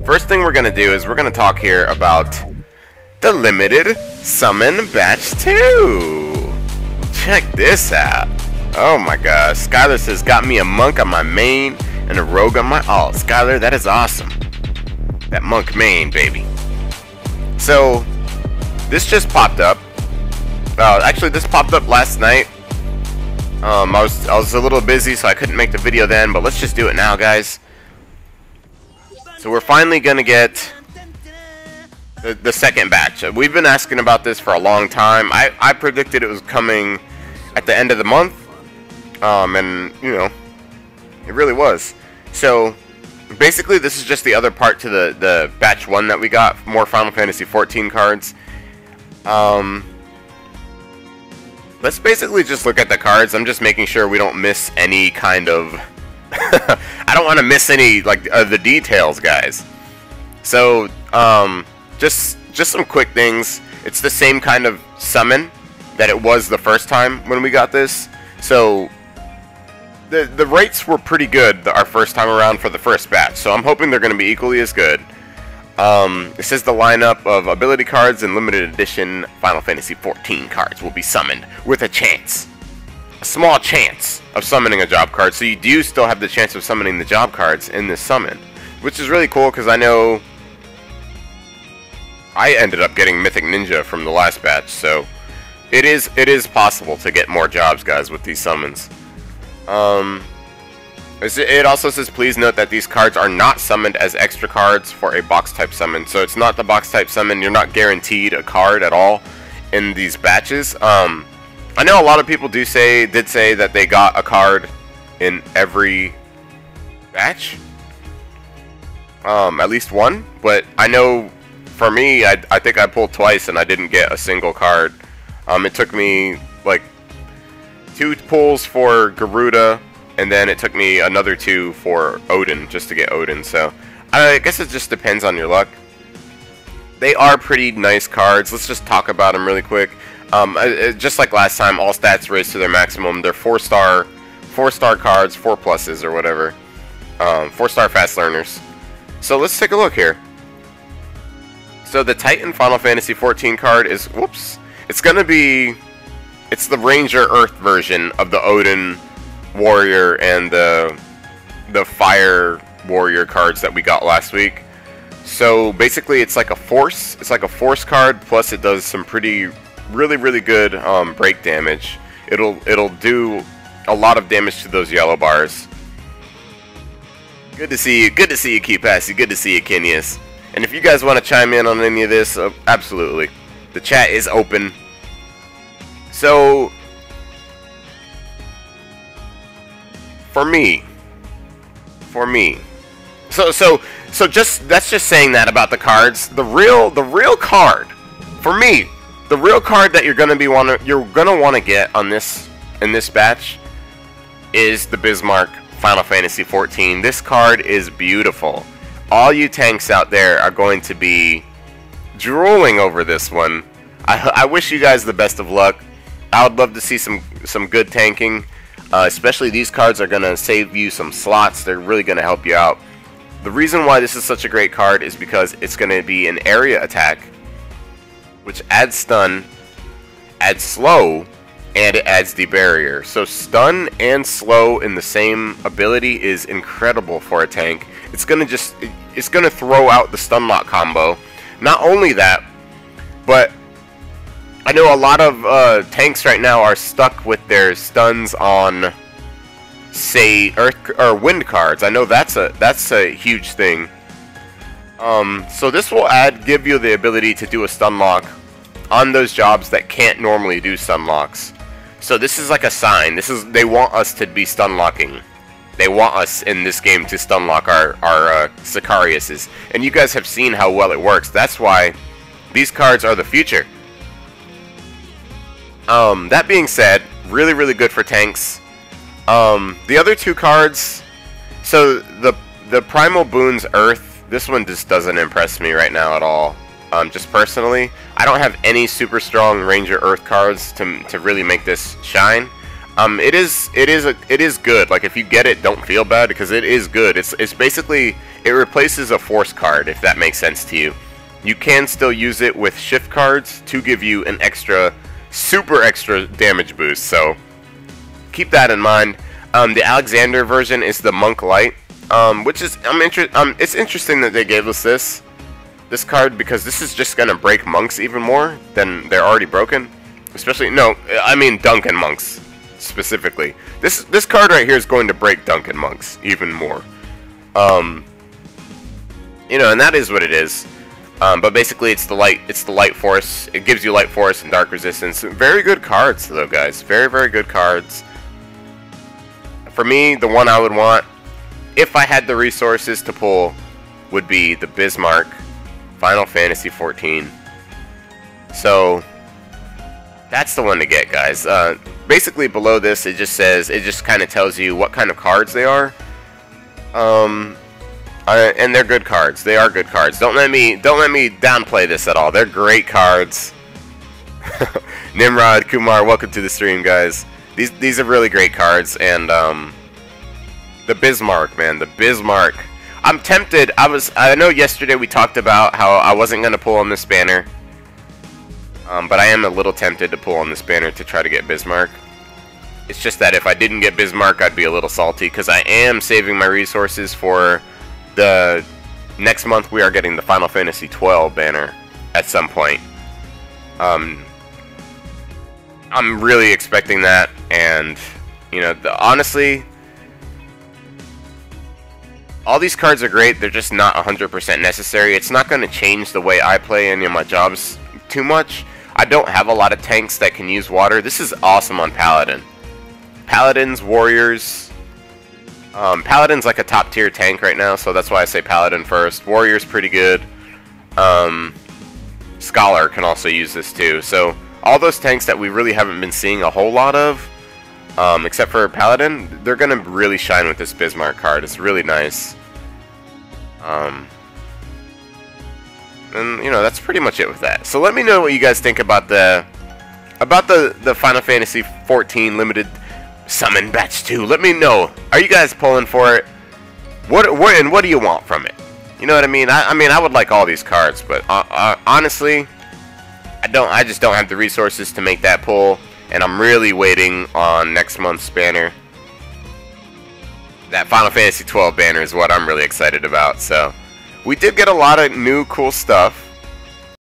First thing we're going to do is we're going to talk here about the limited summon batch 2. Check this out. Oh my gosh. Skylar says, got me a monk on my main and a rogue on my alt. Skylar, that is awesome. That monk main, baby. So, this just popped up. Actually, this popped up last night. I was a little busy, so I couldn't make the video then, but let's just do it now, guys. So we're finally going to get the second batch. We've been asking about this for a long time. I predicted it was coming at the end of the month, and, you know, it really was. So, basically, this is just the other part to the batch 1 that we got. More Final Fantasy XIV cards. Let's basically just look at the cards. I'm just making sure we don't miss any kind of... I don't want to miss any, like, the details, guys. So, just some quick things. It's the same kind of summon that it was the first time when we got this. So, the rates were pretty good our first time around for the first batch. So, I'm hoping they're going to be equally as good. This is the lineup of ability cards and limited edition Final Fantasy XIV cards will be summoned with a chance. A small chance of summoning a job card. So you do still have the chance of summoning the job cards in this summon. Which is really cool because I know I ended up getting Mythic Ninja from the last batch. So it is possible to get more jobs, guys, with these summons. It also says, please note that these cards are not summoned as extra cards for a box type summon. So it's not the box type summon. You're not guaranteed a card at all in these batches. I know a lot of people did say that they got a card in every batch. At least one. But I know for me, I think I pulled twice and I didn't get a single card. It took me like 2 pulls for Garuda. And then it took me another 2 for Odin, just to get Odin. So, I guess it just depends on your luck. They are pretty nice cards. Let's just talk about them really quick. Just like last time, all stats raised to their maximum. They're 4-star cards, 4 pluses or whatever. 4-star fast learners. So let's take a look here. So the Titan Final Fantasy XIV card is, whoops. It's gonna be, it's the Ranger Earth version of the Odin Warrior and the Fire Warrior cards that we got last week. So basically it's like a force. It's like a force card, plus it does some really good break damage. It'll do a lot of damage to those yellow bars. Good to see you. Good to see you, Keepassi. Good to see you, Kenius. And if you guys want to chime in on any of this, absolutely. The chat is open. So For me. So just that's just saying that about the cards. The real card for me, the real card that you're gonna want to get on this in this batch is the Bismarck Final Fantasy XIV. This card is beautiful. All you tanks out there are going to be drooling over this one. I wish you guys the best of luck. I would love to see some good tanking. Especially these cards are going to save you some slots. They're really going to help you out. The reason why this is such a great card is because it's going to be an area attack, which adds stun, adds slow, and it adds the barrier. So stun and slow in the same ability is incredible for a tank. It's going to throw out the stun lock combo. Not only that, but I know a lot of tanks right now are stuck with their stuns on, say, earth or wind cards. I know that's a huge thing. So this will give you the ability to do a stun lock on those jobs that can't normally do stun locks. So this is like a sign. They want us to be stun locking. They want us in this game to stun lock our Sicariuses. And you guys have seen how well it works. That's why these cards are the future. That being said, really good for tanks. The other 2 cards, so the Primal Boons Earth, this one just doesn't impress me right now at all. Just personally, I don't have any super strong Ranger Earth cards to really make this shine. It is good. Like, if you get it, don't feel bad, because it is good. It's basically it replaces a force card, if that makes sense to you. You can still use it with shift cards to give you an extra, super extra damage boost, so keep that in mind. The Alexander version is the Monk Light, which is, it's interesting that they gave us this card, because this is just going to break monks even more than they're already broken. Especially, no, I mean Duncan monks, specifically. This card right here is going to break Duncan monks even more. You know, and that is what it is. But basically, it's the light force. It gives you light force and dark resistance. Very good cards, though, guys. Very, very good cards. For me, the one I would want, if I had the resources to pull, would be the Bismarck Final Fantasy XIV. So that's the one to get, guys. Basically, below this, it just kind of tells you what kind of cards they are. And they're good cards. They are good cards. Don't let me downplay this at all. They're great cards. Nimrod, Kumar, welcome to the stream, guys. These are really great cards, and the Bismarck, man, the Bismarck. I'm tempted. I know yesterday we talked about how I wasn't gonna pull on this banner, but I am a little tempted to pull on this banner to try to get Bismarck. It's just that if I didn't get Bismarck, I'd be a little salty, because I am saving my resources for the next month. We are getting the Final Fantasy XII banner at some point. I'm really expecting that, and you know, honestly, all these cards are great. They're just not 100% necessary. It's not going to change the way I play any of my jobs too much. I don't have a lot of tanks that can use water. This is awesome on Paladin. Paladins, Warriors. Paladin's like a top tier tank right now, so that's why I say Paladin first. Warrior's pretty good. Scholar can also use this too. So all those tanks that we really haven't been seeing a whole lot of, except for Paladin, they're going to really shine with this Bismarck card. It's really nice. And, you know, that's pretty much it with that. So let me know what you guys think about the Final Fantasy XIV Limited Summon Batch 2. Let me know. Are you guys pulling for it? What do you want from it? You know what I mean? I would like all these cards, but honestly, I just don't have the resources to make that pull, and I'm really waiting on next month's banner. That Final Fantasy XII banner is what I'm really excited about. So we did get a lot of new cool stuff.